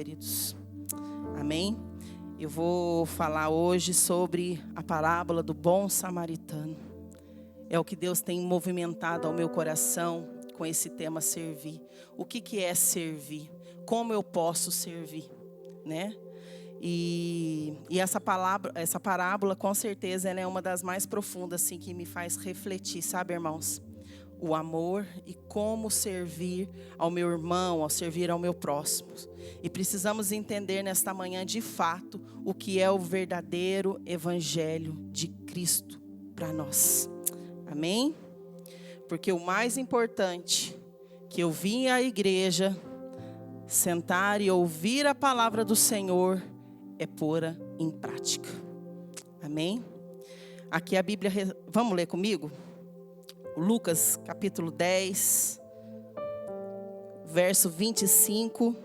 queridos. Amém? Eu vou falar hoje sobre a parábola do bom samaritano. É o que Deus tem movimentado ao meu coração com esse tema servir. O que é servir? Como eu posso servir, né? E essa parábola, com certeza, ela é uma das mais profundas, assim, que me faz refletir, sabe, irmãos? O amor e como servir ao meu irmão, ao servir ao meu próximo. E precisamos entender nesta manhã, de fato, o que é o verdadeiro evangelho de Cristo para nós. Amém? Porque o mais importante, que eu vim à igreja, sentar e ouvir a palavra do Senhor, é pôr em prática. Amém? Aqui a Bíblia, vamos ler comigo? Lucas capítulo 10, verso 25.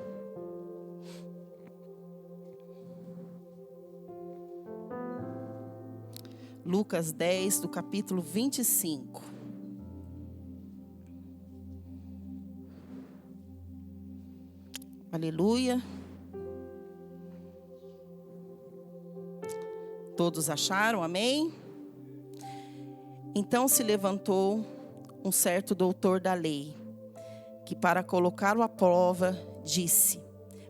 Lucas 10, do capítulo 25. Aleluia. Todos acharam? Amém? Então se levantou um certo doutor da lei, que para colocá-lo à prova, disse: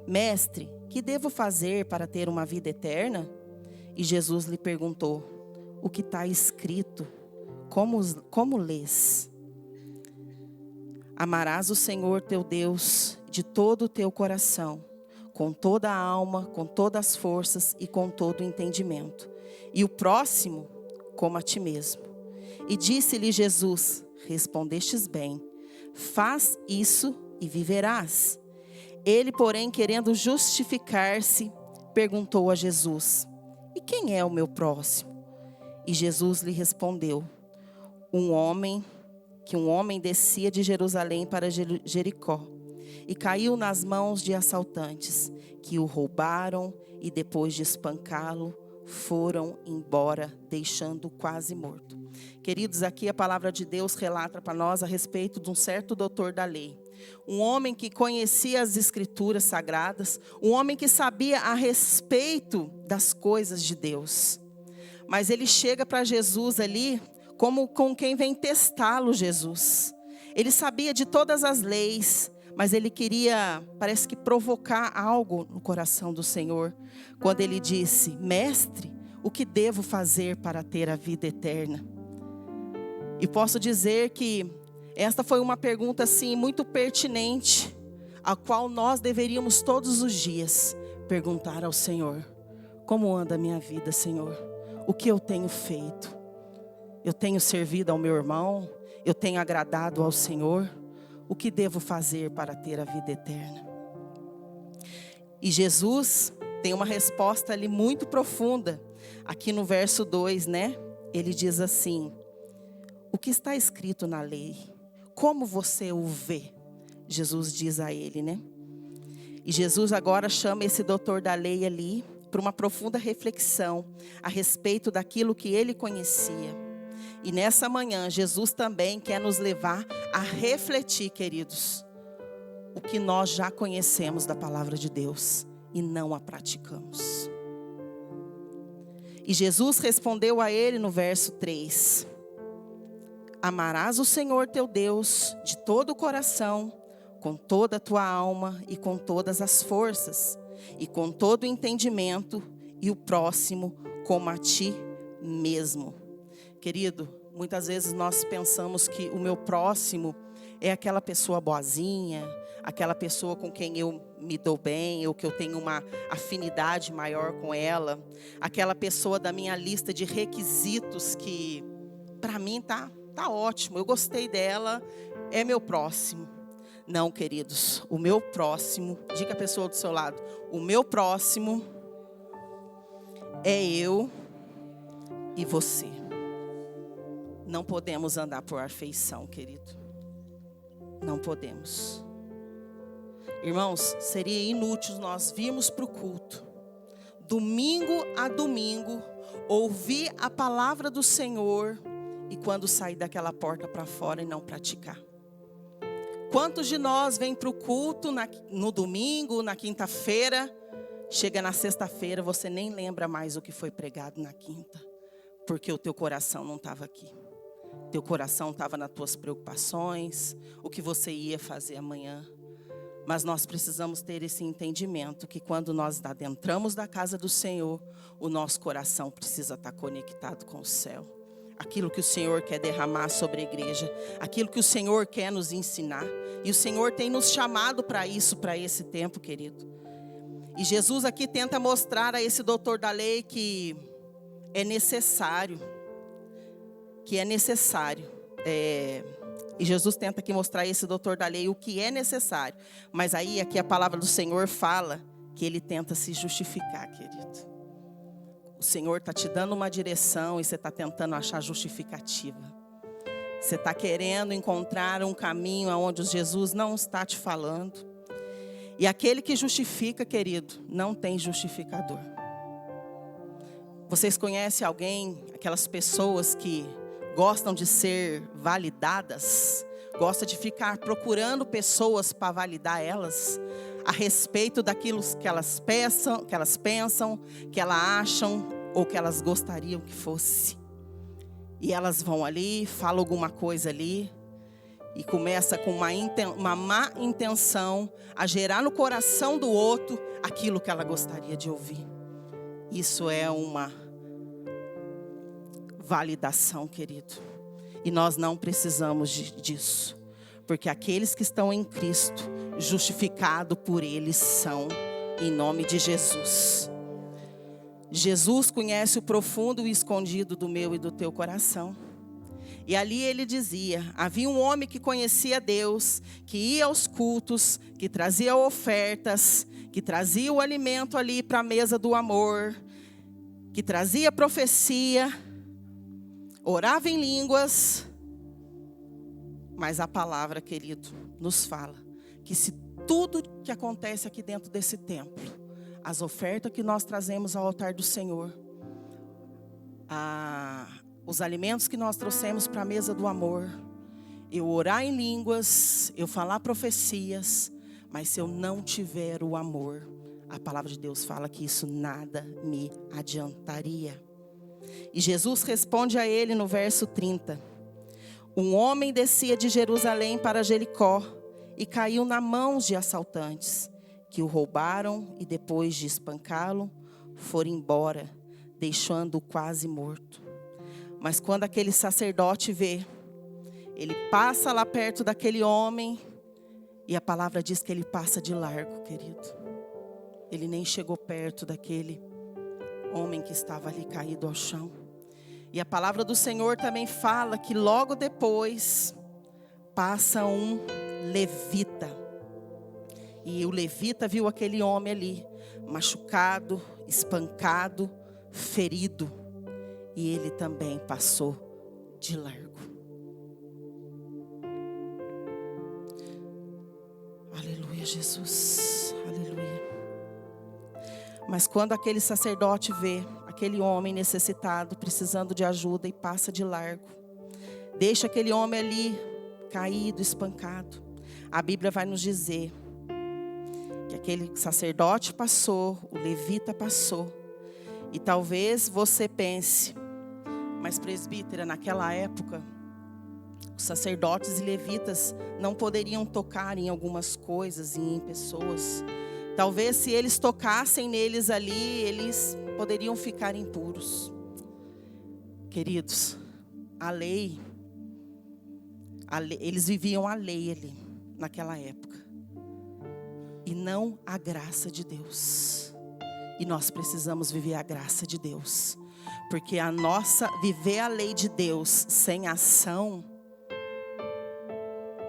Mestre, que devo fazer para ter uma vida eterna? E Jesus lhe perguntou: o que está escrito? Como lês? Amarás o Senhor teu Deus de todo o teu coração, com toda a alma, com todas as forças e com todo o entendimento. E o próximo como a ti mesmo. E disse-lhe Jesus: respondestes bem, faz isso e viverás. Ele, porém, querendo justificar-se, perguntou a Jesus: e quem é o meu próximo? E Jesus lhe respondeu: um homem descia de Jerusalém para Jericó, e caiu nas mãos de assaltantes, que o roubaram e depois de espancá-lo, foram embora, deixando-o quase morto. Queridos, aqui a palavra de Deus relata para nós a respeito de um certo doutor da lei. Um homem que conhecia as escrituras sagradas, um homem que sabia a respeito das coisas de Deus. Mas ele chega para Jesus ali como com quem vem testá-lo, Jesus. Ele sabia de todas as leis, mas ele queria, parece que, provocar algo no coração do Senhor. Quando ele disse: Mestre, o que devo fazer para ter a vida eterna? E posso dizer que esta foi uma pergunta assim muito pertinente, a qual nós deveríamos todos os dias perguntar ao Senhor: como anda a minha vida, Senhor? O que eu tenho feito? Eu tenho servido ao meu irmão? Eu tenho agradado ao Senhor? O que devo fazer para ter a vida eterna? E Jesus tem uma resposta ali muito profunda. Aqui no verso 2, né? Ele diz assim: o que está escrito na lei? Como você o vê? Jesus diz a ele, né? E Jesus agora chama esse doutor da lei ali para uma profunda reflexão a respeito daquilo que ele conhecia. E nessa manhã, Jesus também quer nos levar a refletir, queridos, o que nós já conhecemos da palavra de Deus e não a praticamos. E Jesus respondeu a ele no verso 3: amarás o Senhor teu Deus de todo o coração, com toda a tua alma e com todas as forças, e com todo o entendimento, e o próximo como a ti mesmo. Querido, muitas vezes nós pensamos que o meu próximo é aquela pessoa boazinha, aquela pessoa com quem eu me dou bem, ou que eu tenho uma afinidade maior com ela, aquela pessoa da minha lista de requisitos que para mim tá ótimo, eu gostei dela, é meu próximo. Não, queridos, o meu próximo, diga a pessoa do seu lado, o meu próximo é eu e você. Não podemos andar por afeição, querido. Não podemos. Irmãos, seria inútil nós virmos para o culto, domingo a domingo, ouvir a palavra do Senhor e quando sair daquela porta para fora e não praticar. Quantos de nós vêm para o culto no domingo, na quinta-feira, chega na sexta-feira, você nem lembra mais o que foi pregado na quinta, porque o teu coração não estava aqui. Teu coração estava nas tuas preocupações, o que você ia fazer amanhã. Mas nós precisamos ter esse entendimento que quando nós adentramos da casa do Senhor, o nosso coração precisa estar conectado com o céu. Aquilo que o Senhor quer derramar sobre a igreja, aquilo que o Senhor quer nos ensinar. E o Senhor tem nos chamado para isso, para esse tempo, querido. E Jesus aqui tenta mostrar a esse doutor da lei que é necessário. E Jesus tenta aqui mostrar a esse doutor da lei o que é necessário. Mas aí aqui a palavra do Senhor fala que ele tenta se justificar, querido. O Senhor está te dando uma direção e você está tentando achar justificativa. Você está querendo encontrar um caminho onde Jesus não está te falando. E aquele que justifica, querido, não tem justificador. Vocês conhecem alguém, aquelas pessoas que gostam de ser validadas, gostam de ficar procurando pessoas para validar elas a respeito daquilo que elas pensam, que elas acham ou que elas gostariam que fosse. E elas vão ali, falam alguma coisa ali e começa com uma má intenção a gerar no coração do outro aquilo que ela gostaria de ouvir. Isso é uma validação, querido. E nós não precisamos disso. Porque aqueles que estão em Cristo, justificados por Ele são, em nome de Jesus. Jesus conhece o profundo e escondido do meu e do teu coração. E ali ele dizia, havia um homem que conhecia Deus, que ia aos cultos, que trazia ofertas, que trazia o alimento ali para a mesa do amor, que trazia profecia, orava em línguas. Mas a palavra, querido, nos fala que se tudo que acontece aqui dentro desse templo, as ofertas que nós trazemos ao altar do Senhor, os alimentos que nós trouxemos para a mesa do amor, eu orar em línguas, eu falar profecias, mas se eu não tiver o amor, a palavra de Deus fala que isso nada me adiantaria. E Jesus responde a ele no verso 30. Um homem descia de Jerusalém para Jericó e caiu nas mãos de assaltantes, que o roubaram e depois de espancá-lo, foram embora, deixando-o quase morto. Mas quando aquele sacerdote vê, ele passa lá perto daquele homem, e a palavra diz que ele passa de largo, querido. Ele nem chegou perto daquele homem que estava ali caído ao chão. E a palavra do Senhor também fala que logo depois passa um levita. E o levita viu aquele homem ali, machucado, espancado, ferido. E ele também passou de largo. Aleluia, Jesus. Aleluia. Mas quando aquele sacerdote vê aquele homem necessitado, precisando de ajuda, e passa de largo, deixa aquele homem ali caído, espancado, a Bíblia vai nos dizer que aquele sacerdote passou, o levita passou. E talvez você pense, mas presbítera, naquela época os sacerdotes e levitas não poderiam tocar em algumas coisas e em pessoas. Talvez se eles tocassem neles ali, eles poderiam ficar impuros. Queridos, a lei, eles viviam a lei ali, naquela época. E não a graça de Deus. E nós precisamos viver a graça de Deus. Porque viver a lei de Deus sem ação,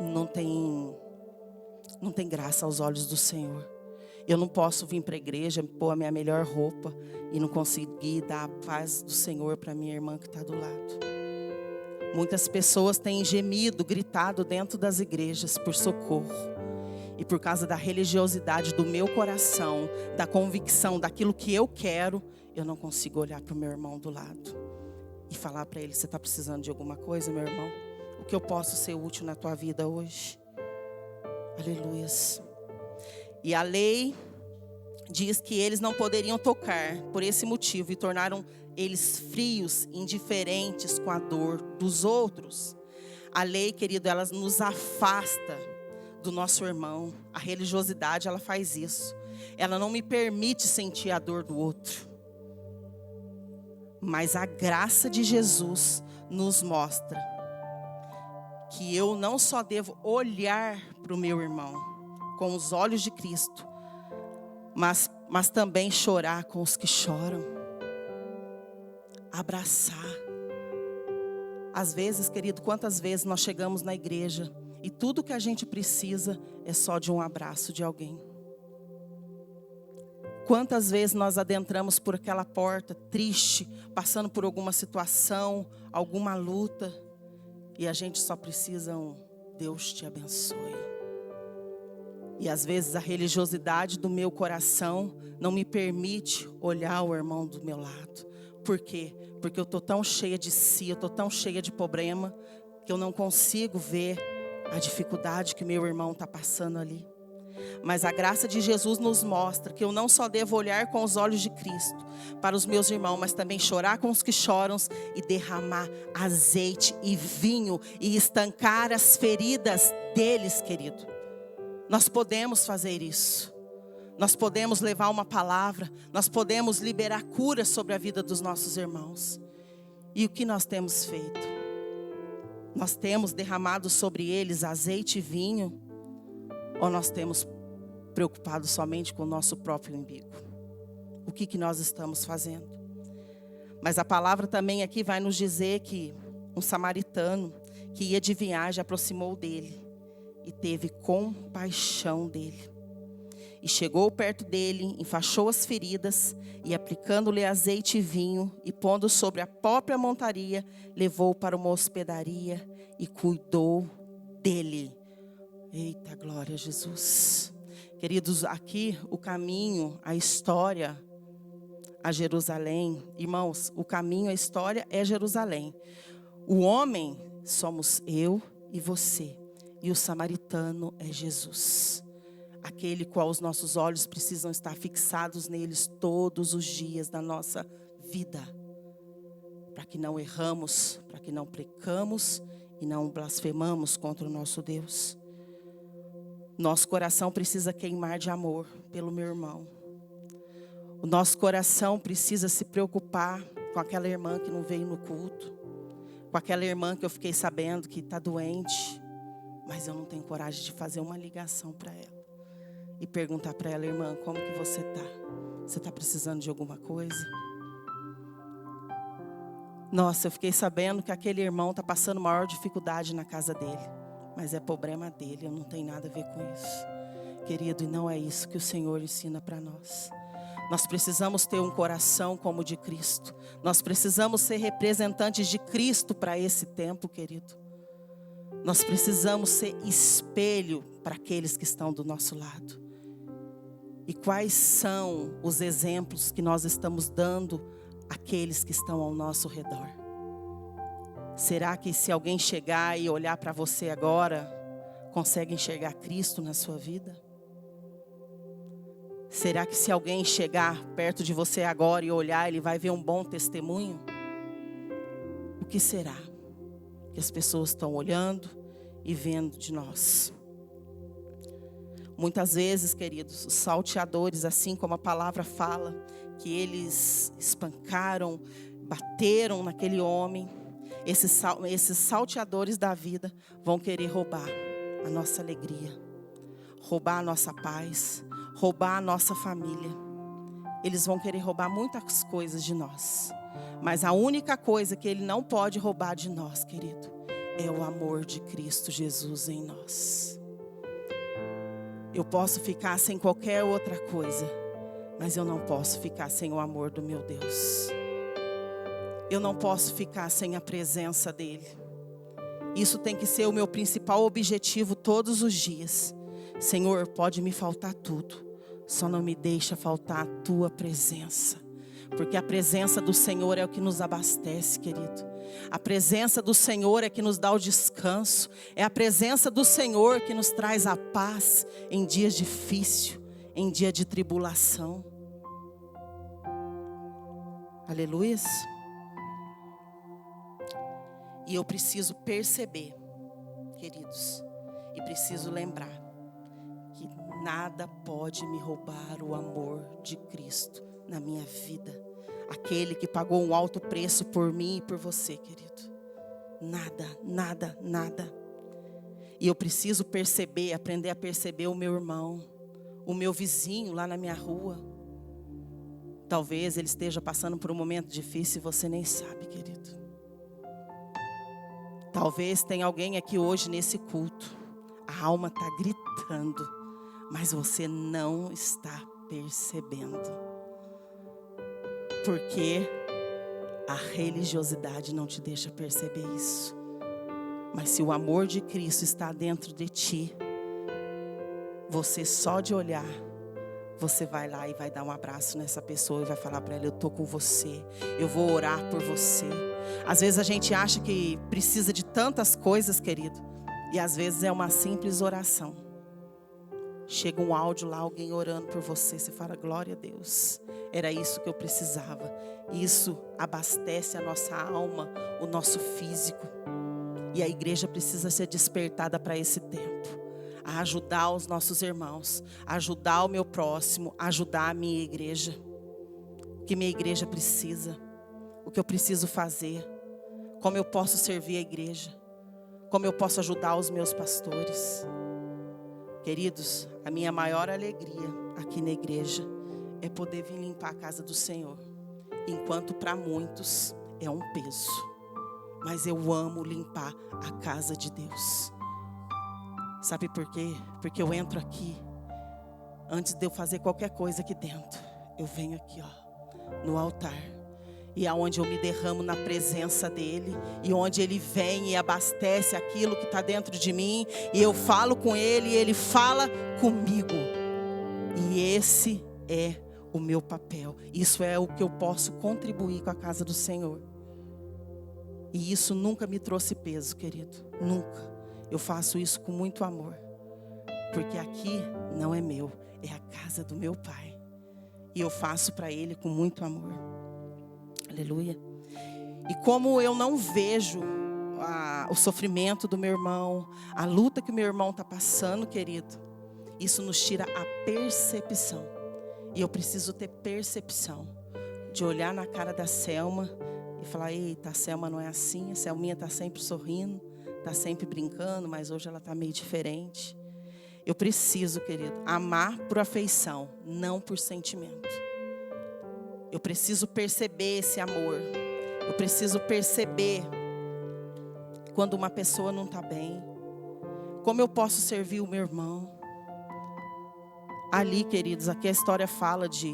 não tem graça aos olhos do Senhor. Eu não posso vir para a igreja, pôr a minha melhor roupa e não conseguir dar a paz do Senhor para minha irmã que está do lado. Muitas pessoas têm gemido, gritado dentro das igrejas por socorro. E por causa da religiosidade do meu coração, da convicção daquilo que eu quero, eu não consigo olhar para o meu irmão do lado e falar para ele: você está precisando de alguma coisa, meu irmão? O que eu posso ser útil na tua vida hoje? Aleluias. E a lei diz que eles não poderiam tocar por esse motivo e tornaram eles frios, indiferentes com a dor dos outros. A lei, querido, ela nos afasta do nosso irmão. A religiosidade, ela faz isso. Ela não me permite sentir a dor do outro. Mas a graça de Jesus nos mostra que eu não só devo olhar para o meu irmão com os olhos de Cristo, mas também chorar com os que choram. Abraçar. Às vezes, querido, quantas vezes nós chegamos na igreja e tudo que a gente precisa é só de um abraço de alguém. Quantas vezes nós adentramos por aquela porta triste, passando por alguma situação, alguma luta, e a gente só precisa Deus te abençoe. E às vezes a religiosidade do meu coração não me permite olhar o irmão do meu lado. Por quê? Porque eu estou tão cheia de si, eu estou tão cheia de problema, que eu não consigo ver a dificuldade que meu irmão está passando ali. Mas a graça de Jesus nos mostra que eu não só devo olhar com os olhos de Cristo para os meus irmãos, mas também chorar com os que choram e derramar azeite e vinho e estancar as feridas deles, querido. Nós podemos fazer isso. Nós podemos levar uma palavra, nós podemos liberar cura sobre a vida dos nossos irmãos. E o que nós temos feito? Nós temos derramado sobre eles azeite e vinho? Ou nós temos preocupado somente com o nosso próprio umbigo? O que nós estamos fazendo? Mas a palavra também aqui vai nos dizer que um samaritano que ia de viagem aproximou dele e teve compaixão dele. E chegou perto dele, enfaixou as feridas e aplicando-lhe azeite e vinho e pondo sobre a própria montaria, levou para uma hospedaria e cuidou dele. Eita, glória a Jesus. Queridos, aqui o caminho, a história a Jerusalém. Irmãos, o caminho, a história é Jerusalém. O homem somos eu e você. E o samaritano é Jesus. Aquele qual os nossos olhos precisam estar fixados neles todos os dias da nossa vida. Para que não erramos, para que não pecamos e não blasfemamos contra o nosso Deus. Nosso coração precisa queimar de amor pelo meu irmão. O nosso coração precisa se preocupar com aquela irmã que não veio no culto. Com aquela irmã que eu fiquei sabendo que está doente. Mas eu não tenho coragem de fazer uma ligação para ela. E perguntar para ela, irmã, como que você está? Você está precisando de alguma coisa? Nossa, eu fiquei sabendo que aquele irmão está passando maior dificuldade na casa dele. Mas é problema dele, eu não tenho nada a ver com isso. Querido, e não é isso que o Senhor ensina para nós. Nós precisamos ter um coração como o de Cristo. Nós precisamos ser representantes de Cristo para esse tempo, querido. Nós precisamos ser espelho para aqueles que estão do nosso lado. E quais são os exemplos que nós estamos dando àqueles que estão ao nosso redor? Será que se alguém chegar e olhar para você agora, consegue enxergar Cristo na sua vida? Será que se alguém chegar perto de você agora e olhar, ele vai ver um bom testemunho? O que será que as pessoas estão olhando e vendo de nós? Muitas vezes, queridos, os salteadores, assim como a palavra fala, que eles espancaram, bateram naquele homem, esses salteadores da vida vão querer roubar a nossa alegria, roubar a nossa paz, roubar a nossa família. Eles vão querer roubar muitas coisas de nós. Mas a única coisa que ele não pode roubar de nós, querido, é o amor de Cristo Jesus em nós. Eu posso ficar sem qualquer outra coisa, mas eu não posso ficar sem o amor do meu Deus. Eu não posso ficar sem a presença dele. Isso tem que ser o meu principal objetivo todos os dias. Senhor, pode me faltar tudo, só não me deixa faltar a tua presença. Porque a presença do Senhor é o que nos abastece, querido. A presença do Senhor é que nos dá o descanso. É a presença do Senhor que nos traz a paz em dias difíceis, em dia de tribulação. Aleluias. E eu preciso perceber, queridos, e preciso lembrar que nada pode me roubar o amor de Cristo na minha vida. Aquele que pagou um alto preço por mim e por você, querido. Nada, nada, nada. E eu preciso perceber, aprender a perceber o meu irmão, o meu vizinho lá na minha rua. Talvez ele esteja passando por um momento difícil e você nem sabe, querido. Talvez tenha alguém aqui hoje nesse culto. A alma está gritando, mas você não está percebendo. Porque a religiosidade não te deixa perceber isso. Mas se o amor de Cristo está dentro de ti, você só de olhar, você vai lá e vai dar um abraço nessa pessoa e vai falar para ela: eu estou com você, eu vou orar por você. Às vezes a gente acha que precisa de tantas coisas, querido, e às vezes é uma simples oração. Chega um áudio lá, alguém orando por você, você fala: glória a Deus, era isso que eu precisava. Isso abastece a nossa alma, o nosso físico. E a igreja precisa ser despertada para esse tempo, a ajudar os nossos irmãos, a ajudar o meu próximo, a ajudar a minha igreja. O que minha igreja precisa, o que eu preciso fazer, como eu posso servir a igreja, como eu posso ajudar os meus pastores. Queridos, a minha maior alegria aqui na igreja é poder vir limpar a casa do Senhor, enquanto para muitos é um peso. Mas eu amo limpar a casa de Deus. Sabe por quê? Porque eu entro aqui, antes de eu fazer qualquer coisa aqui dentro, eu venho aqui, ó, no altar. E é onde eu me derramo na presença dEle. E onde Ele vem e abastece aquilo que está dentro de mim. E eu falo com Ele e Ele fala comigo. E esse é o meu papel. Isso é o que eu posso contribuir com a casa do Senhor. E isso nunca me trouxe peso, querido. Nunca. Eu faço isso com muito amor. Porque aqui não é meu, é a casa do meu Pai. E eu faço para Ele com muito amor. Aleluia. E como eu não vejo o sofrimento do meu irmão, a luta que o meu irmão está passando, querido, isso nos tira a percepção. E eu preciso ter percepção de olhar na cara da Selma e falar: eita, a Selma não é assim, a Selminha está sempre sorrindo, está sempre brincando, mas hoje ela está meio diferente. Eu preciso, querido, amar por afeição, não por sentimento. Eu preciso perceber esse amor. Eu preciso perceber quando uma pessoa não está bem. Como eu posso servir o meu irmão? Ali, queridos, aqui a história fala de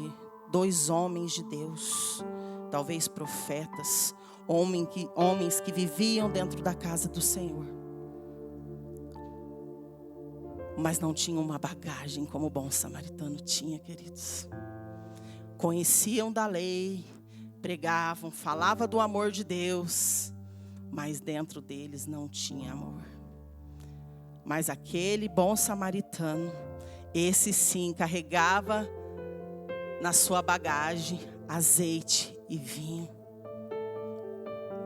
2 homens de Deus, talvez profetas, homens que viviam dentro da casa do Senhor, mas não tinham uma bagagem como o bom samaritano tinha, queridos. Conheciam da lei, pregavam, falavam do amor de Deus, mas dentro deles não tinha amor. Mas aquele bom samaritano, esse sim, carregava na sua bagagem azeite e vinho.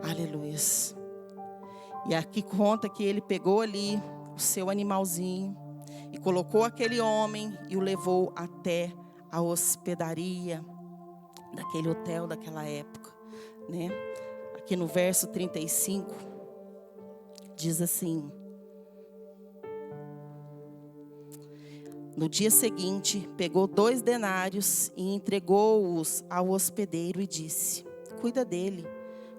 Aleluia. E aqui conta que ele pegou ali o seu animalzinho e colocou aquele homem e o levou até a hospedaria daquele hotel daquela época, né? Aqui no verso 35 diz assim: no dia seguinte, pegou 2 denários e entregou-os ao hospedeiro e disse: cuida dele,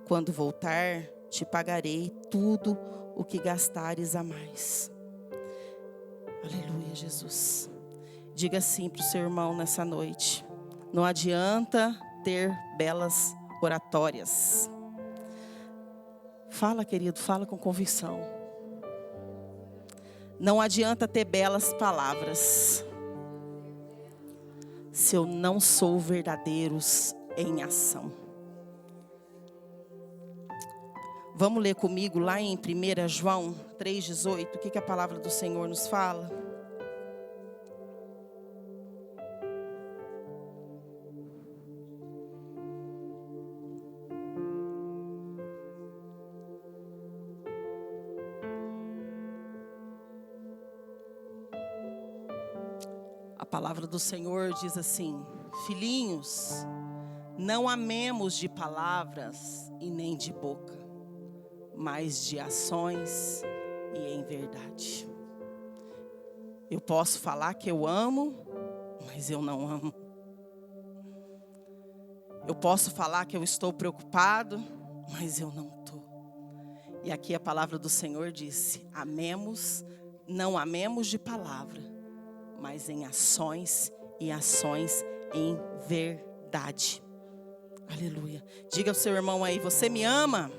quando voltar te pagarei tudo o que gastares a mais. Aleluia, Jesus. Diga assim para o seu irmão nessa noite: não adianta ter belas oratórias. Fala, querido, fala com convicção. Não adianta ter belas palavras se eu não sou verdadeiro em ação. Vamos ler comigo lá em 1 João 3,18, o que a palavra do Senhor nos fala? A palavra do Senhor diz assim: filhinhos, não amemos de palavras e nem de boca, mas de ações e em verdade. Eu posso falar que eu amo, mas eu não amo. Eu posso falar que eu estou preocupado, mas eu não estou. E aqui a palavra do Senhor disse: amemos, não amemos de palavra, mas em ações e ações em verdade. Aleluia. Diga ao seu irmão aí: você me ama?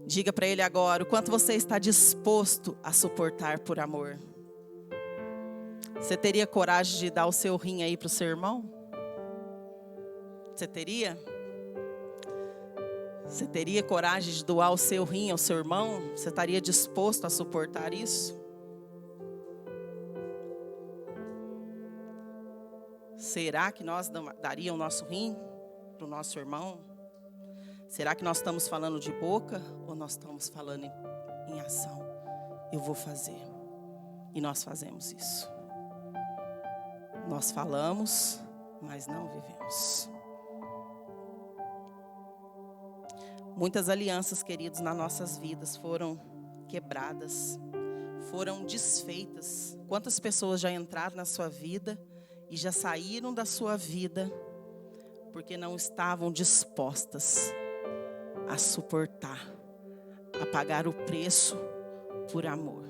Diga para ele agora o quanto você está disposto a suportar por amor. Você teria coragem de dar o seu rim aí para o seu irmão? Você teria? Você teria coragem de doar o seu rim ao seu irmão? Você estaria disposto a suportar isso? Será que nós daríamos o nosso rim para o nosso irmão? Será que nós estamos falando de boca ou nós estamos falando em ação? Eu vou fazer. E nós fazemos isso. Nós falamos, mas não vivemos. Muitas alianças, queridos, nas nossas vidas foram quebradas, foram desfeitas. Quantas pessoas já entraram na sua vida e já saíram da sua vida porque não estavam dispostas a suportar, a pagar o preço por amor.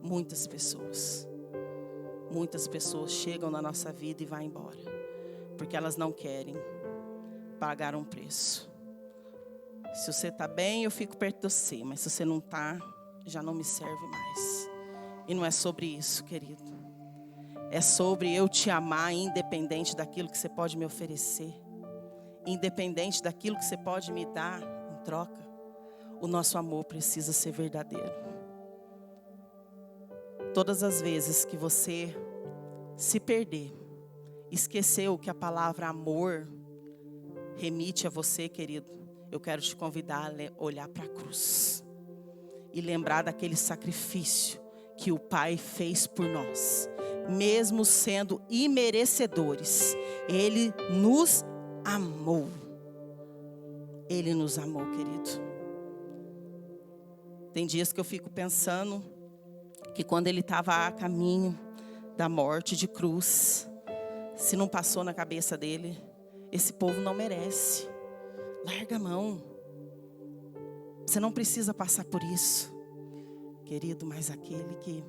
Muitas pessoas chegam na nossa vida e vão embora, porque elas não querem pagar um preço. Se você está bem, eu fico perto de você, mas se você não está, já não me serve mais. E não é sobre isso, querido. É sobre eu te amar, independente daquilo que você pode me oferecer, independente daquilo que você pode me dar em troca. O nosso amor precisa ser verdadeiro. Todas as vezes que você se perder, esqueceu que a palavra amor remite a você, querido, eu quero te convidar a olhar para a cruz e lembrar daquele sacrifício que o Pai fez por nós. Mesmo sendo imerecedores, Ele nos amou. Ele nos amou, querido. Tem dias que eu fico pensando que quando Ele estava a caminho da morte de cruz, se não passou na cabeça dele, esse povo não merece. Larga a mão. Você não precisa passar por isso, querido, mas aquele que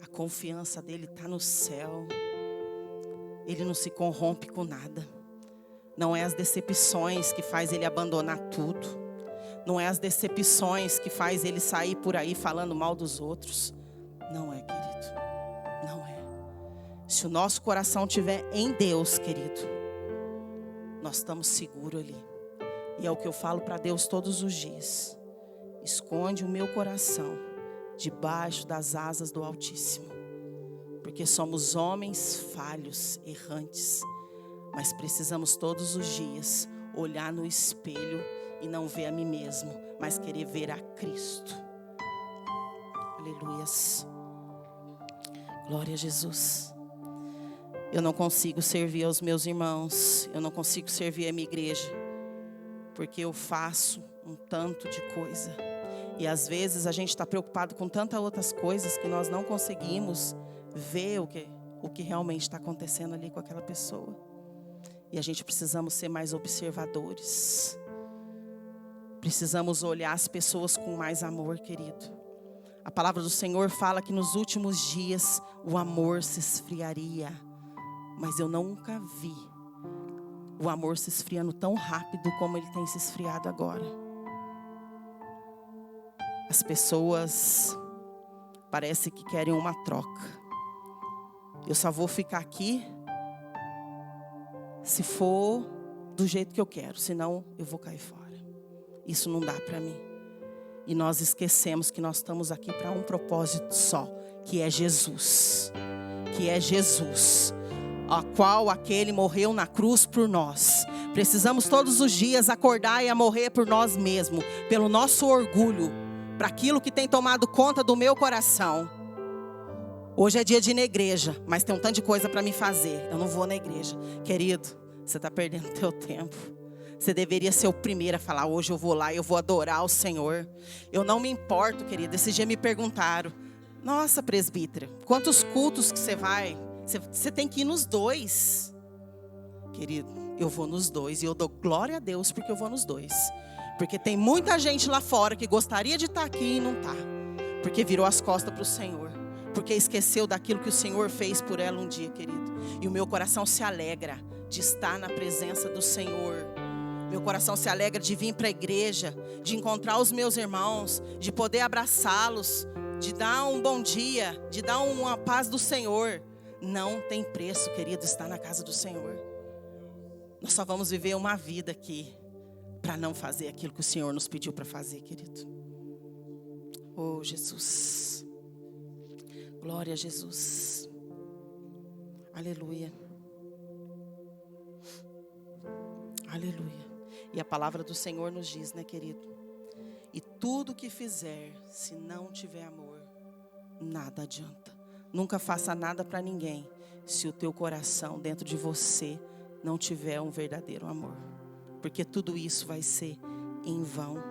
a confiança dele está no céu, ele não se corrompe com nada. Não é as decepções que faz ele abandonar tudo. Não é as decepções que faz ele sair por aí falando mal dos outros. Não é, querido. Não é. Se o nosso coração estiver em Deus, querido, nós estamos seguros ali. E é o que eu falo para Deus todos os dias. Esconde o meu coração debaixo das asas do Altíssimo. Porque somos homens falhos, errantes. Mas precisamos todos os dias olhar no espelho e não ver a mim mesmo, mas querer ver a Cristo. Aleluias. Glória a Jesus. Eu não consigo servir aos meus irmãos. Eu não consigo servir a minha igreja. Porque eu faço um tanto de coisa. E às vezes a gente está preocupado com tantas outras coisas que nós não conseguimos ver o que realmente está acontecendo ali com aquela pessoa. E a gente precisamos ser mais observadores. Precisamos olhar as pessoas com mais amor, querido. A palavra do Senhor fala que nos últimos dias o amor se esfriaria. Mas eu nunca vi o amor se esfriando tão rápido como ele tem se esfriado agora. As pessoas parece que querem uma troca. Eu só vou ficar aqui se for do jeito que eu quero, senão eu vou cair fora. Isso não dá para mim. E nós esquecemos que nós estamos aqui para um propósito só, que é Jesus. Que é Jesus, a qual aquele morreu na cruz por nós. Precisamos todos os dias acordar e a morrer por nós mesmos, pelo nosso orgulho, para aquilo que tem tomado conta do meu coração. Hoje é dia de ir na igreja, mas tem um tanto de coisa para me fazer. Eu não vou na igreja. Querido, você está perdendo teu tempo. Você deveria ser o primeiro a falar: hoje eu vou lá e eu vou adorar o Senhor. Eu não me importo, querido. Esse dia me perguntaram: nossa, presbítera, quantos cultos que você vai? Você tem que ir nos 2. Querido, eu vou nos 2. E eu dou glória a Deus porque eu vou nos 2. Porque tem muita gente lá fora que gostaria de estar aqui e não está. Porque virou as costas para o Senhor. Porque esqueceu daquilo que o Senhor fez por ela um dia, querido. E o meu coração se alegra de estar na presença do Senhor. Meu coração se alegra de vir para a igreja, de encontrar os meus irmãos, de poder abraçá-los, de dar um bom dia, de dar uma paz do Senhor. Não tem preço, querido, estar na casa do Senhor. Nós só vamos viver uma vida aqui para não fazer aquilo que o Senhor nos pediu para fazer, querido. Oh, Jesus. Glória a Jesus. Aleluia. Aleluia. E a palavra do Senhor nos diz, né, querido? E tudo que fizer, se não tiver amor, nada adianta. Nunca faça nada para ninguém, se o teu coração dentro de você não tiver um verdadeiro amor. Porque tudo isso vai ser em vão.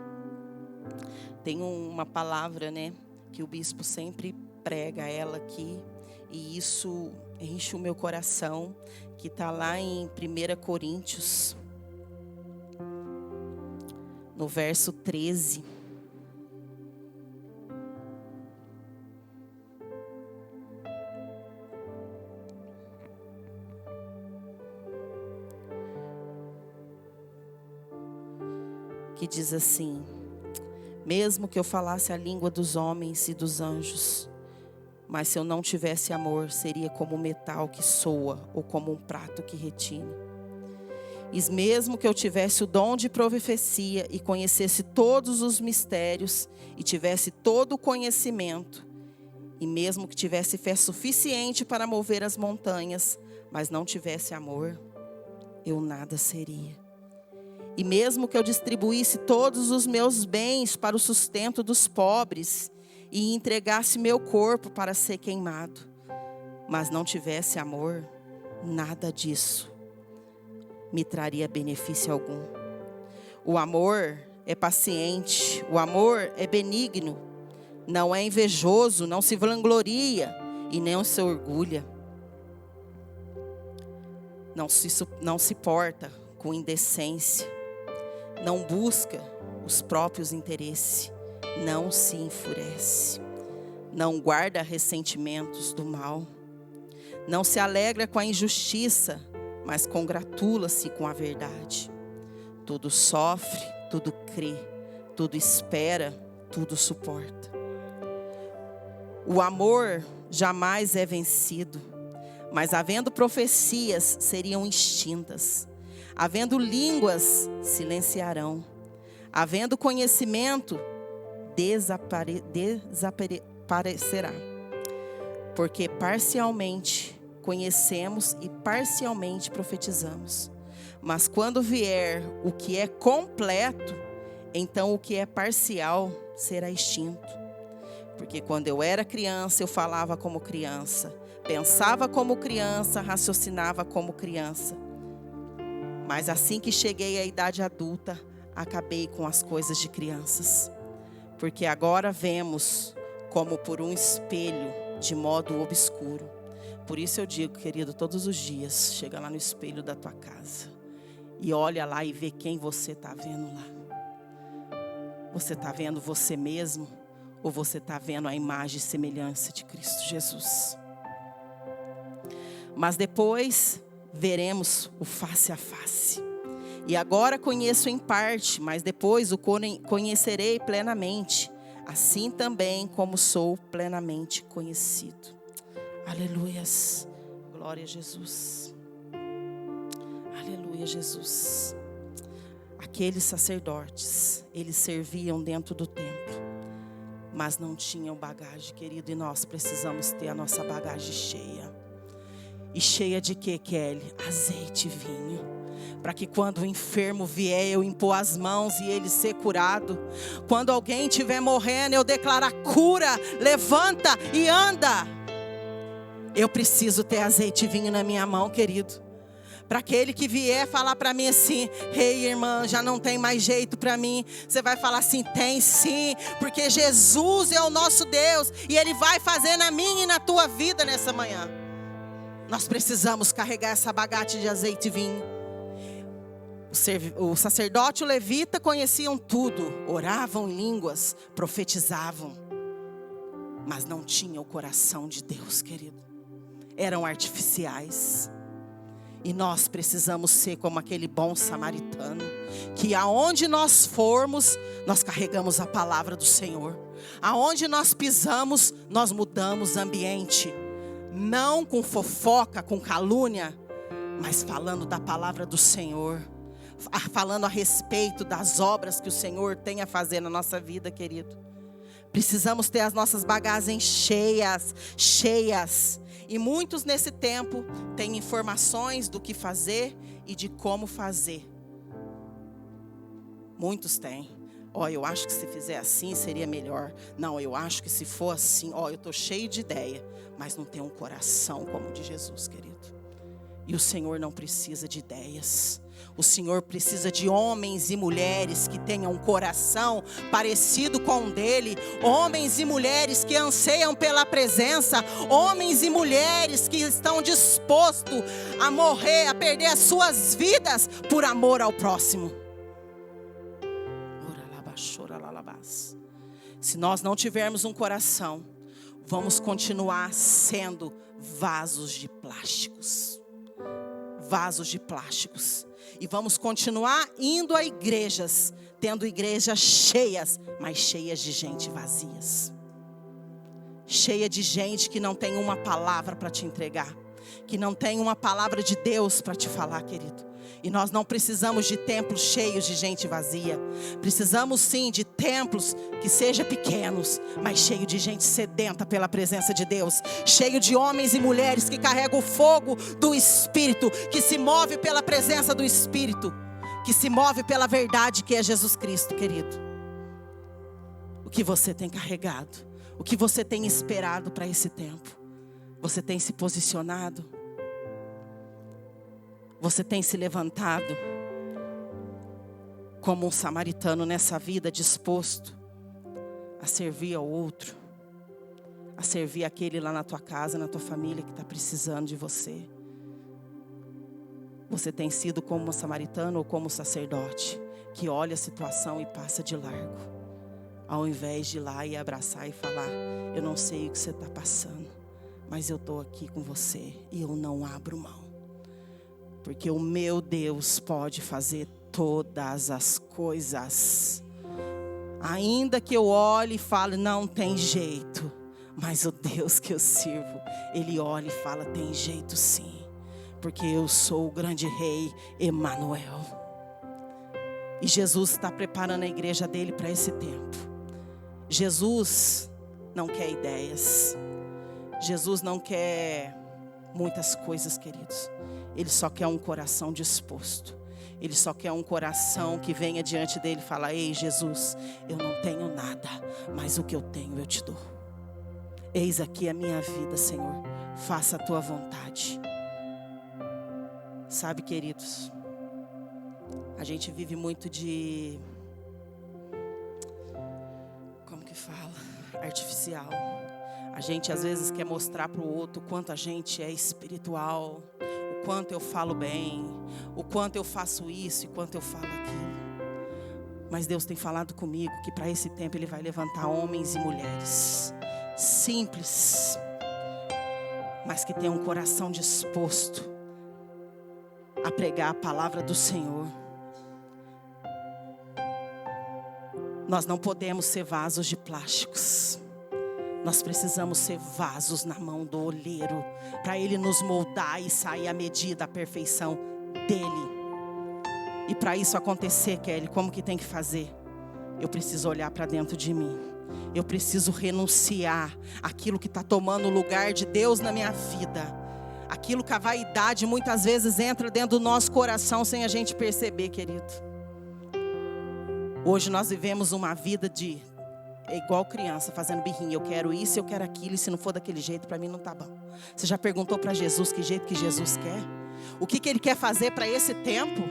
Tem uma palavra, né, que o bispo sempre prega ela aqui. E isso enche o meu coração, que está lá em 1 Coríntios, no verso 13. Que diz assim: mesmo que eu falasse a língua dos homens e dos anjos, mas se eu não tivesse amor, seria como um metal que soa ou como um prato que retine. E mesmo que eu tivesse o dom de profecia e conhecesse todos os mistérios e tivesse todo o conhecimento, e mesmo que tivesse fé suficiente para mover as montanhas, mas não tivesse amor, eu nada seria. E mesmo que eu distribuísse todos os meus bens para o sustento dos pobres e entregasse meu corpo para ser queimado, mas não tivesse amor, nada disso me traria benefício algum. O amor é paciente, o amor é benigno, não é invejoso, não se vangloria e nem se orgulha. Não se porta com indecência, não busca os próprios interesses, não se enfurece, não guarda ressentimentos do mal, não se alegra com a injustiça, mas congratula-se com a verdade. Tudo sofre, tudo crê, tudo espera, tudo suporta. O amor jamais é vencido, mas havendo profecias, seriam extintas. Havendo línguas, silenciarão. Havendo conhecimento, desaparecerá. Porque parcialmente conhecemos e parcialmente profetizamos. Mas quando vier o que é completo, então o que é parcial será extinto. Porque quando eu era criança, eu falava como criança, pensava como criança, raciocinava como criança. Mas assim que cheguei à idade adulta, acabei com as coisas de crianças. Porque agora vemos como por um espelho, de modo obscuro. Por isso eu digo, querido, todos os dias, chega lá no espelho da tua casa e olha lá e vê quem você está vendo lá. Você está vendo você mesmo ou você está vendo a imagem e semelhança de Cristo Jesus? Mas depois veremos o face a face. E agora conheço em parte, mas depois o conhecerei plenamente, assim também como sou plenamente conhecido. Aleluias. Glória a Jesus. Aleluia. Aleluia, Jesus. Aqueles sacerdotes, eles serviam dentro do templo, mas não tinham bagagem, querido. E nós precisamos ter a nossa bagagem cheia. E cheia de quê, Kelly? Azeite e vinho. Para que quando o enfermo vier, eu impor as mãos e ele ser curado. Quando alguém estiver morrendo, eu declarar cura, levanta e anda. Eu preciso ter azeite e vinho na minha mão, querido. Para aquele que vier falar para mim assim: ei, irmã, já não tem mais jeito para mim. Você vai falar assim: tem sim, porque Jesus é o nosso Deus e Ele vai fazer na minha e na tua vida nessa manhã. Nós precisamos carregar essa bagagem de azeite e vinho. O sacerdote e o levita conheciam tudo, oravam em línguas, profetizavam, mas não tinham o coração de Deus, querido. Eram artificiais. E nós precisamos ser como aquele bom samaritano, que aonde nós formos, nós carregamos a palavra do Senhor. Aonde nós pisamos, nós mudamos ambiente. Não com fofoca, com calúnia, mas falando da palavra do Senhor. Falando a respeito das obras que o Senhor tem a fazer na nossa vida, querido. Precisamos ter as nossas bagagens cheias. E muitos nesse tempo têm informações do que fazer e de como fazer. Muitos têm. Eu acho que se fizer assim seria melhor. Não, eu acho que se for assim, eu estou cheio de ideia. Mas não tem um coração como o de Jesus, querido. E o Senhor não precisa de ideias. O Senhor precisa de homens e mulheres que tenham um coração parecido com o dele. Homens e mulheres que anseiam pela presença. Homens e mulheres que estão dispostos a morrer, a perder as suas vidas por amor ao próximo. Se nós não tivermos um coração, vamos continuar sendo vasos de plásticos. Vasos de plásticos. E vamos continuar indo a igrejas, tendo igrejas cheias, mas cheias de gente vazias. Cheia de gente que não tem uma palavra para te entregar, que não tem uma palavra de Deus para te falar, querido. E nós não precisamos de templos cheios de gente vazia. Precisamos sim de templos que sejam pequenos, mas cheios de gente sedenta pela presença de Deus. Cheio de homens e mulheres que carregam o fogo do Espírito, que se move pela presença do Espírito, que se move pela verdade que é Jesus Cristo, querido. O que você tem carregado? O que você tem esperado para esse tempo? Você tem se posicionado? Você tem se levantado como um samaritano nessa vida, disposto a servir ao outro, a servir aquele lá na tua casa, na tua família que está precisando de você? Você tem sido como um samaritano ou como um sacerdote que olha a situação e passa de largo, ao invés de ir lá e abraçar e falar: eu não sei o que você está passando, mas eu estou aqui com você e eu não abro mão. Porque o meu Deus pode fazer todas as coisas. Ainda que eu olhe e fale: não tem jeito. Mas o Deus que eu sirvo, Ele olha e fala: tem jeito sim. Porque eu sou o grande rei Emanuel. E Jesus está preparando a igreja dele para esse tempo. Jesus não quer ideias. Jesus não quer muitas coisas, queridos. Ele só quer um coração disposto. Ele só quer um coração que venha diante dele e fala: ei, Jesus, eu não tenho nada, mas o que eu tenho eu te dou. Eis aqui a minha vida, Senhor. Faça a tua vontade. Sabe, queridos, a gente vive muito de, como que fala? Artificial. A gente às vezes quer mostrar para o outro o quanto a gente é espiritual, o quanto eu falo bem, o quanto eu faço isso e quanto eu falo aquilo. Mas Deus tem falado comigo que para esse tempo Ele vai levantar homens e mulheres simples, mas que tenham um coração disposto a pregar a palavra do Senhor. Nós não podemos ser vasos de plásticos. Nós precisamos ser vasos na mão do oleiro, para Ele nos moldar e sair à medida da perfeição dEle. E para isso acontecer, Kelly, como que tem que fazer? Eu preciso olhar para dentro de mim. Eu preciso renunciar àquilo que está tomando o lugar de Deus na minha vida. Aquilo que a vaidade muitas vezes entra dentro do nosso coração sem a gente perceber, querido. Hoje nós vivemos uma vida é igual criança fazendo birrinha. Eu quero isso, eu quero aquilo, e se não for daquele jeito, para mim não tá bom. Você já perguntou para Jesus que jeito que Jesus quer? O que Ele quer fazer para esse tempo?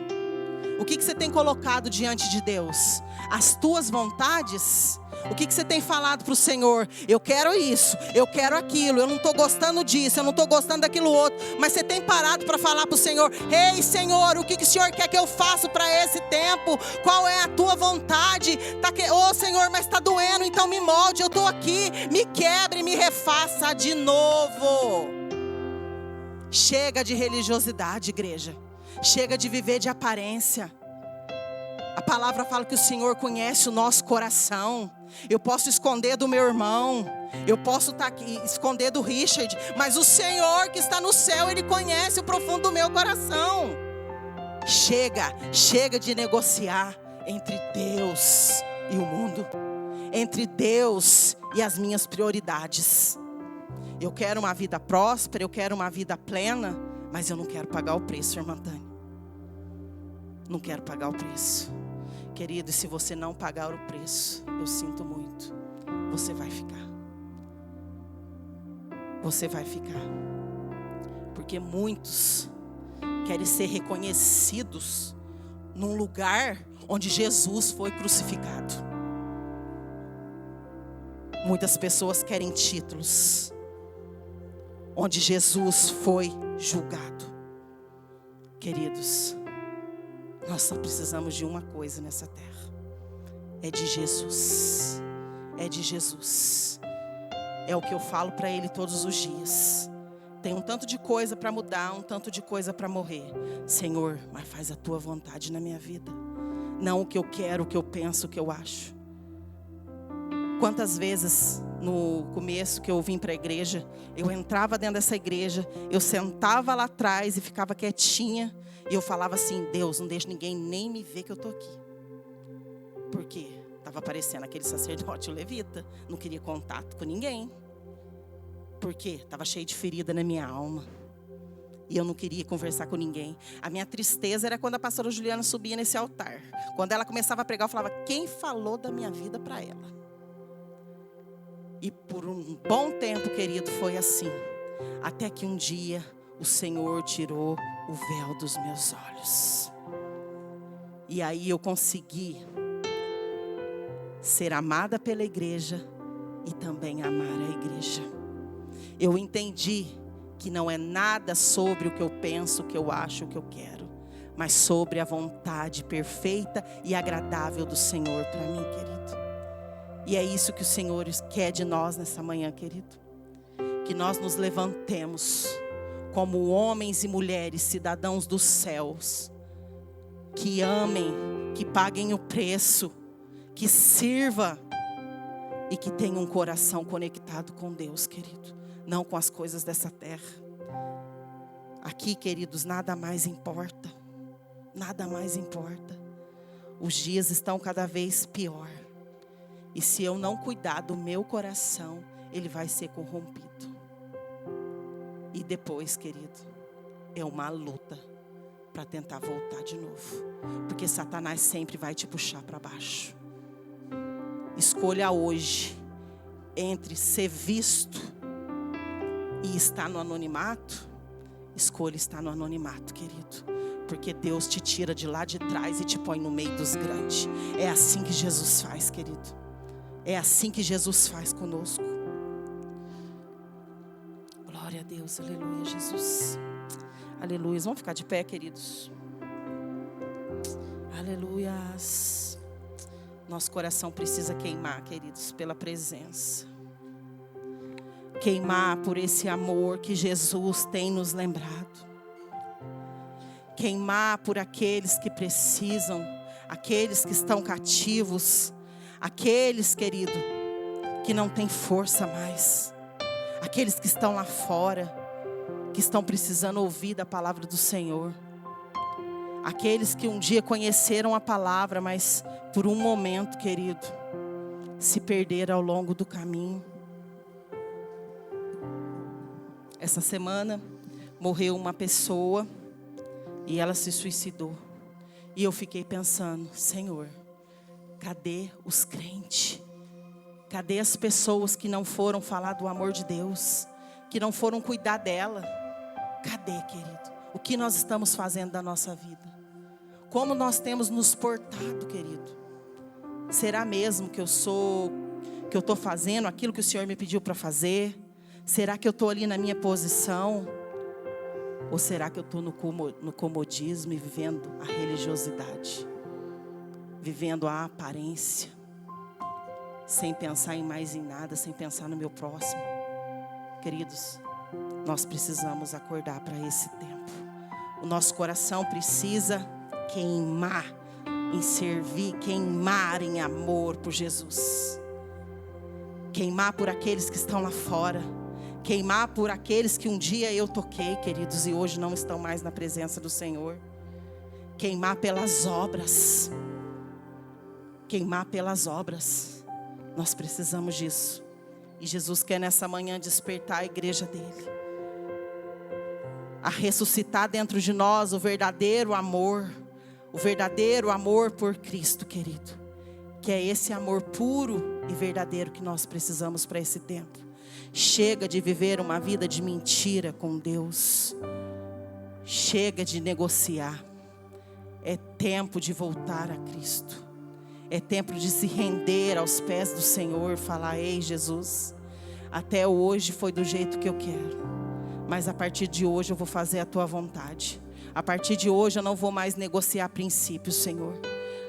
O que você tem colocado diante de Deus? As tuas vontades? O que você tem falado para o Senhor? Eu quero isso, eu quero aquilo, eu não estou gostando disso, eu não estou gostando daquilo outro. Mas você tem parado para falar para o Senhor: ei, Senhor, o que o Senhor quer que eu faça para esse tempo? Qual é a tua vontade? Ô Senhor, mas está doendo, então me molde, eu estou aqui, me quebre, me refaça de novo. Chega de religiosidade, igreja. Chega de viver de aparência. A palavra fala que o Senhor conhece o nosso coração. Eu posso esconder do meu irmão, eu posso estar aqui, esconder do Richard, mas o Senhor que está no céu, Ele conhece o profundo do meu coração. Chega de negociar entre Deus e o mundo, entre Deus e as minhas prioridades. Eu quero uma vida próspera, eu quero uma vida plena, mas eu não quero pagar o preço, irmã Tânia. Não quero pagar o preço. Querido, se você não pagar o preço, eu sinto muito, você vai ficar. Você vai ficar. Porque muitos querem ser reconhecidos num lugar onde Jesus foi crucificado. Muitas pessoas querem títulos onde Jesus foi julgado. Queridos, nós só precisamos de uma coisa nessa terra. É de Jesus. É de Jesus. É o que eu falo para Ele todos os dias. Tem um tanto de coisa para mudar, um tanto de coisa para morrer. Senhor, mas faz a tua vontade na minha vida. Não o que eu quero, o que eu penso, o que eu acho. Quantas vezes no começo que eu vim para a igreja, eu entrava dentro dessa igreja, eu sentava lá atrás e ficava quietinha. E eu falava assim: Deus, não deixa ninguém nem me ver que eu estou aqui. Por quê? Estava aparecendo aquele sacerdote levita. Não queria contato com ninguém. Por quê? Estava cheio de ferida na minha alma. E eu não queria conversar com ninguém. A minha tristeza era quando a pastora Juliana subia nesse altar. Quando ela começava a pregar, eu falava: quem falou da minha vida para ela? E por um bom tempo, querido, foi assim. Até que um dia o Senhor tirou o véu dos meus olhos. E aí eu consegui ser amada pela igreja e também amar a igreja. Eu entendi que não é nada sobre o que eu penso, o que eu acho, o que eu quero, mas sobre a vontade perfeita e agradável do Senhor para mim, querido. E é isso que o Senhor quer de nós nessa manhã, querido. Que nós nos levantemos como homens e mulheres, cidadãos dos céus, que amem, que paguem o preço, que sirva e que tenham um coração conectado com Deus, querido, não com as coisas dessa terra. Aqui, queridos, nada mais importa, nada mais importa. Os dias estão cada vez pior, e se eu não cuidar do meu coração, ele vai ser corrompido. E depois, querido, é uma luta para tentar voltar de novo. Porque Satanás sempre vai te puxar para baixo. Escolha hoje entre ser visto e estar no anonimato. Escolha estar no anonimato, querido. Porque Deus te tira de lá de trás e te põe no meio dos grandes. É assim que Jesus faz, querido. É assim que Jesus faz conosco. Glória a Deus, aleluia, Jesus. Aleluia, vamos ficar de pé, queridos. Aleluias. Nosso coração precisa queimar, queridos, pela presença. Queimar por esse amor que Jesus tem nos lembrado. Queimar por aqueles que precisam, aqueles que estão cativos, aqueles, querido, que não têm força mais. Aqueles que estão lá fora, que estão precisando ouvir da palavra do Senhor. Aqueles que um dia conheceram a palavra, mas por um momento, querido, se perderam ao longo do caminho. Essa semana morreu uma pessoa e ela se suicidou. E eu fiquei pensando, Senhor, cadê os crentes? Cadê as pessoas que não foram falar do amor de Deus? Que não foram cuidar dela? Cadê, querido? O que nós estamos fazendo da nossa vida? Como nós temos nos portado, querido? Será mesmo que eu estou fazendo aquilo que o Senhor me pediu para fazer? Será que eu estou ali na minha posição? Ou será que eu estou no comodismo e vivendo a religiosidade? Vivendo a aparência? Sem pensar em mais em nada, sem pensar no meu próximo? Queridos, nós precisamos acordar para esse tempo. O nosso coração precisa queimar em servir, queimar em amor por Jesus. Queimar por aqueles que estão lá fora. Queimar por aqueles que um dia eu toquei, queridos, e hoje não estão mais na presença do Senhor. Queimar pelas obras. Queimar pelas obras. Nós precisamos disso. E Jesus quer nessa manhã despertar a igreja dele. A ressuscitar dentro de nós o verdadeiro amor. O verdadeiro amor por Cristo, querido. Que é esse amor puro e verdadeiro que nós precisamos para esse tempo. Chega de viver uma vida de mentira com Deus. Chega de negociar. É tempo de voltar a Cristo. É tempo de se render aos pés do Senhor. Falar, ei Jesus, até hoje foi do jeito que eu quero. Mas a partir de hoje eu vou fazer a tua vontade. A partir de hoje eu não vou mais negociar princípios, Senhor.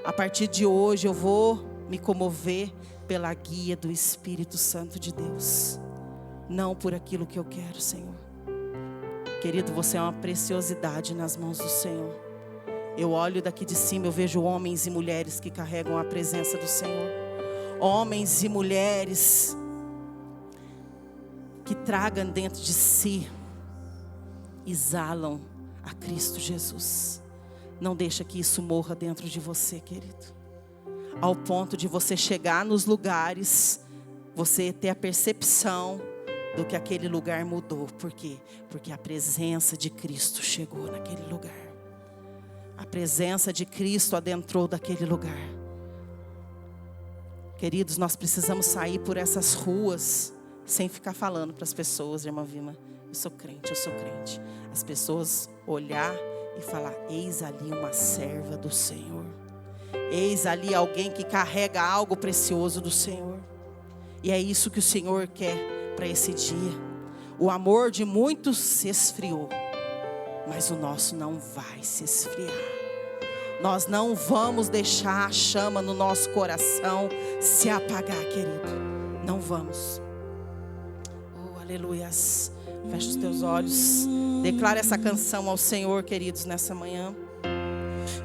A partir de hoje eu vou me comover pela guia do Espírito Santo de Deus. Não por aquilo que eu quero, Senhor. Querido, você é uma preciosidade nas mãos do Senhor. Eu olho daqui de cima, eu vejo homens e mulheres que carregam a presença do Senhor. Homens e mulheres que tragam dentro de si, exalam a Cristo Jesus. Não deixa que isso morra dentro de você, querido. Ao ponto de você chegar nos lugares, você ter a percepção do que aquele lugar mudou. Por quê? Porque a presença de Cristo chegou naquele lugar. A presença de Cristo adentrou daquele lugar. Queridos, nós precisamos sair por essas ruas sem ficar falando para as pessoas, irmã Vilma, eu sou crente, eu sou crente. As pessoas olhar e falar, eis ali uma serva do Senhor. Eis ali alguém que carrega algo precioso do Senhor. E é isso que o Senhor quer para esse dia. O amor de muitos se esfriou, mas o nosso não vai se esfriar. Nós não vamos deixar a chama no nosso coração se apagar, querido. Não vamos. Oh, aleluias. Fecha os teus olhos. Declara essa canção ao Senhor, queridos, nessa manhã.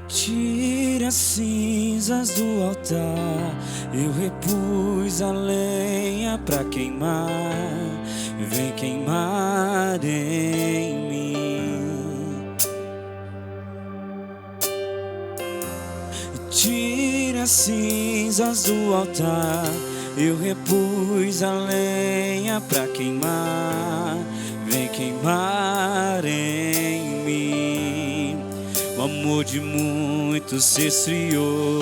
Tira as cinzas do altar, eu repus a lenha pra queimar. Vem queimar em mim. Tira as cinzas do altar, eu repus a lenha pra queimar. Vem queimar em mim. O amor de muitos se esfriou,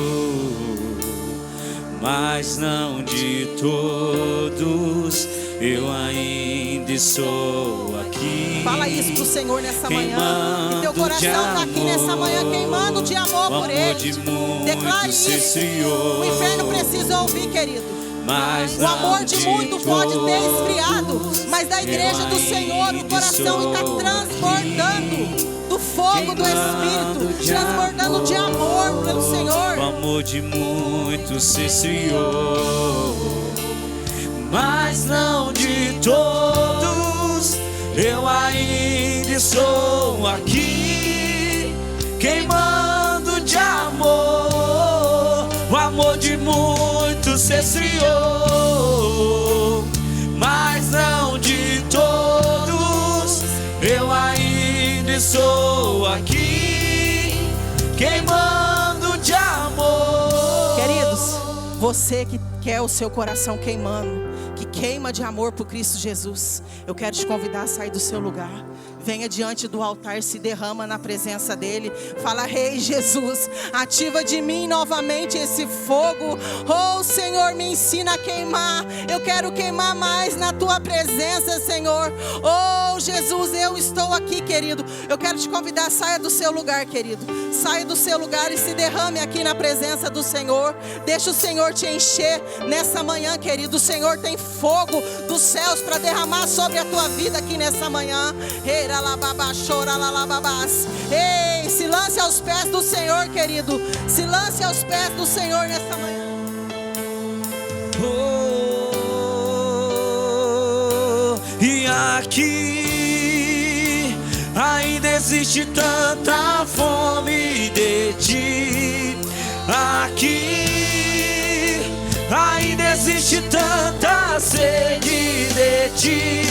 mas não de todos. Eu ainda estou aqui. Fala isso pro Senhor nessa manhã. Que teu coração está aqui nessa manhã queimando de amor por Ele. Declare isso. O inferno precisa ouvir, querido. Mas o amor de muito pode ter esfriado, mas da igreja do Senhor o coração está transbordando do fogo do Espírito, transbordando de amor pelo Senhor. O amor de muitos se esfriou, mas não de todos. Eu ainda estou aqui, queimando de amor. O amor de muitos se esfriou, mas não de todos. Eu ainda estou aqui, queimando de amor. Queridos, você que quer o seu coração queimando, que queima de amor por Cristo Jesus, eu quero te convidar a sair do seu lugar. Venha diante do altar, se derrama na presença dele. Fala: Rei Jesus, ativa de mim novamente esse fogo. Oh Senhor, me ensina a queimar. Eu quero queimar mais na tua presença, Senhor. Oh Jesus, eu estou aqui, querido. Eu quero te convidar, saia do seu lugar, querido. Saia do seu lugar e se derrame aqui na presença do Senhor. Deixa o Senhor te encher nessa manhã, querido. O Senhor tem fogo dos céus para derramar sobre a tua vida aqui nessa manhã. Ei, se lance aos pés do Senhor, querido. Se lance aos pés do Senhor nessa manhã. E aqui ainda existe tanta fome de ti. Aqui ainda existe tanta sede de ti.